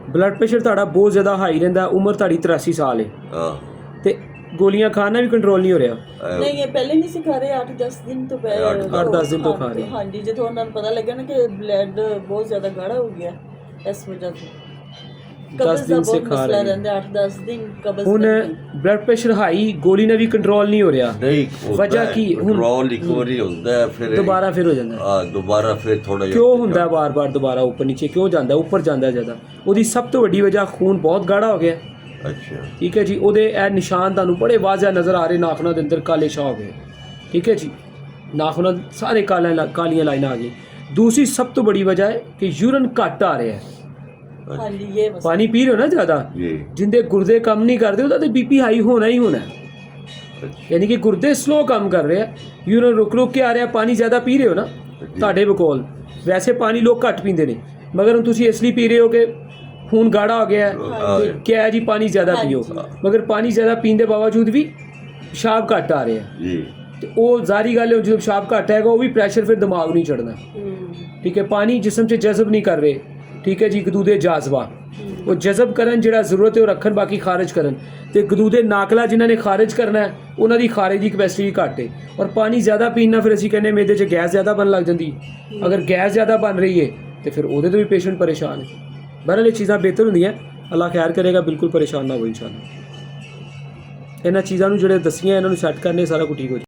Blood pressure ਤੁਹਾਡਾ ਬਹੁਤ ਜ਼ਿਆਦਾ ਹਾਈ ਰਹਿੰਦਾ, ਉਮਰ ਤੁਹਾਡੀ 83 ਸਾਲ ਹੈ ਤੇ ਗੋਲੀਆਂ ਖਾਣਾ ਵੀ ਕੰਟਰੋਲ ਨਹੀਂ ਹੋ ਰਿਹਾ। ਨਹੀਂ ਇਹ ਪਹਿਲੇ ਨਹੀਂ ਸੀ ਖਾ ਰਹੇ, 8-10 ਦਿਨ ਤੋਂ ਪਹਿਲੇ 8-10 ਦਿਨ ਤੋਂ ਖਾ ਰਹੇ। ਹਾਂਜੀ ਜਦੋਂ ਉਹਨਾਂ ਨੂੰ ਪਤਾ ਲੱਗਾ ਨਾ ਕਿ ਬਲੱਡ ਬਹੁਤ ਜ਼ਿਆਦਾ ਗਾੜਾ ਹੋ ਗਿਆ, ਇਸ ਵਜ੍ਹਾ ਤੋਂ 10 ਦਿਨ से खा रहे हैं। 8-10 दिन कब्ज ਹੁਣ ਬਲੱਡ ਪ੍ਰੈਸ਼ਰ ਹਾਈ ਗੋਲੀ ਨਾਲ ਵੀ ਕੰਟਰੋਲ ਨਹੀਂ ਹੋ ਰਿਹਾ। ਨਹੀਂ ਵਜ੍ਹਾ ਕੀ ਹੁਣ ਕੰਟਰੋਲ ਇੱਕ ਵਾਰੀ ਹੁੰਦਾ ਫਿਰ ਦੁਬਾਰਾ ਫਿਰ ਹੋ ਜਾਂਦਾ। ਦੁਬਾਰਾ ਫਿਰ ਥੋੜਾ ਜਿਹਾ ਕਿਉਂ ਹੁੰਦਾ ਬਾਰ-ਬਾਰ ਦੁਬਾਰਾ ਉੱਪਰ ਨੀਚੇ ਕਿਉਂ ਜਾਂਦਾ, ਉੱਪਰ ਜਾਂਦਾ ਜ਼ਿਆਦਾ? ਉਹਦੀ ਸਭ ਤੋਂ ਵੱਡੀ ਵਜ੍ਹਾ ਖੂਨ ਬਹੁਤ ਗਾੜਾ ਹੋ ਗਿਆ। ਅੱਛਾ ਠੀਕ ਹੈ ਜੀ, ਉਹਦੇ ਇਹ ਨਿਸ਼ਾਨ ਤੁਹਾਨੂੰ ਬੜੇ ਵਾਜ਼ਿਹ ਨਜ਼ਰ ਆ ਰਹੇ, ਨਾਖੂਨਾਂ ਦੇ ਅੰਦਰ ਕਾਲੇ ਸ਼ਾਹ ਹੋ ਗਏ। ਠੀਕ ਹੈ ਜੀ, ਨਾਖੂਨਾਂ ਸਾਰੇ ਕਾਲੀਆਂ ਲਾਈਨਾਂ ਆ ਗਈ। ਦੂਸਰੀ ਸਭ ਤੋਂ ਬੜੀ ਵਜ੍ਹਾ ਹੈ ਕਿ ਯੂਰਨ ਘੱਟ ਆ ਰਿਹਾ ਹੈ। ਹਾਂਜੀ ਇਹ ਬਸ ਪਾਣੀ ਪੀ ਰਹੇ ਹੋ ਨਾ ਜ਼ਿਆਦਾ, ਜਿੰਦੇ ਗੁਰਦੇ ਕੰਮ ਨਹੀਂ ਕਰਦੇ ਉਹਦਾ ਤੇ ਬੀਪੀ ਹਾਈ ਹੋਣਾ ਹੀ ਹੋਣਾ। ਯਾਨੀ ਕਿ ਗੁਰਦੇ ਸਲੋ ਕੰਮ ਕਰ ਰਹੇ ਆ, ਯੂਰਨ ਰੁਕ ਕੇ ਆ ਰਿਹਾ। ਪਾਣੀ ਜ਼ਿਆਦਾ ਪੀ ਰਹੇ ਹੋ ਨਾ ਤੁਹਾਡੇ ਬਕੌਲ, ਵੈਸੇ ਪਾਣੀ ਲੋਕ ਘੱਟ ਪੀਂਦੇ ਨੇ, ਮਗਰ ਹੁਣ ਤੁਸੀਂ ਇਸ ਲਈ ਪੀ ਰਹੇ ਹੋ ਕਿ ਖੂਨ ਗਾੜਾ ਹੋ ਗਿਆ ਤੇ ਕਿਹਾ ਹੈ ਜੀ ਪਾਣੀ ਜ਼ਿਆਦਾ ਪੀਓ, ਮਗਰ ਪਾਣੀ ਜ਼ਿਆਦਾ ਪੀਣ ਦੇ ਬਾਵਜੂਦ ਵੀ ਪਿਸ਼ਾਬ ਘੱਟ ਆ ਰਿਹਾ ਜੀ। ਤੇ ਉਹ ਜ਼ਾਰੀ ਗੱਲ ਹੈ, ਜਦੋਂ ਪਿਸ਼ਾਬ ਘੱਟ ਆਏਗਾ ਉਹ ਵੀ ਪ੍ਰੈਸ਼ਰ ਫਿਰ ਦਿਮਾਗ ਨਹੀਂ ਚੜਨਾ। ਠੀਕ ਹੈ, ਪਾਣੀ ਜਿਸਮ 'ਚ ਜਜ਼ਬ ਨਹੀਂ ਕਰ ਰਹੇ। ਠੀਕ ਹੈ ਜੀ, ਗਦੂਦੇ ਜਾਜ਼ਬਾ ਉਹ ਜਜ਼ਬ ਕਰਨ ਜਿਹੜਾ ਜ਼ਰੂਰਤ ਹੈ ਉਹ ਰੱਖਣ, ਬਾਕੀ ਖਾਰਜ ਕਰਨ। ਤੇ ਗਦੂਦੇ ਨਾਕਲਾ ਜਿਨ੍ਹਾਂ ਨੇ ਖਾਰਜ ਕਰਨਾ ਹੈ ਉਹਨਾਂ ਦੀ ਖਾਰਜ ਦੀ ਕਪੈਸਿਟੀ ਘੱਟ ਹੈ। ਔਰ ਪਾਣੀ ਜ਼ਿਆਦਾ ਪੀਣ ਨਾਲ ਫਿਰ ਅਸੀਂ ਕਹਿੰਦੇ ਮੇਦੇ 'ਚ ਗੈਸ ਜ਼ਿਆਦਾ ਬਣਨ ਲੱਗ ਜਾਂਦੀ। ਅਗਰ ਗੈਸ ਜ਼ਿਆਦਾ ਬਣ ਰਹੀ ਹੈ ਤੇ ਫਿਰ ਉਹਦੇ ਤੋਂ ਵੀ ਪੇਸ਼ੈਂਟ ਪਰੇਸ਼ਾਨ ਹੈ। ਬਹਰਹਾਲ ਇਹ ਚੀਜ਼ਾਂ ਬਿਹਤਰ ਹੁੰਦੀਆਂ, ਅੱਲਾਹ ਖੈਰ ਕਰੇਗਾ, ਬਿਲਕੁਲ ਪਰੇਸ਼ਾਨ ਨਾ ਹੋ ਇਨਸ਼ਾਅੱਲਾ। ਇਹਨਾਂ ਚੀਜ਼ਾਂ ਨੂੰ ਜਿਹੜੇ ਦੱਸੀਆਂ ਇਹਨਾਂ ਨੂੰ ਸੈੱਟ ਕਰਨੇ ਸਾਰਾ ਕੁਝ ਠੀਕ ਹੋ ਜਾਏ।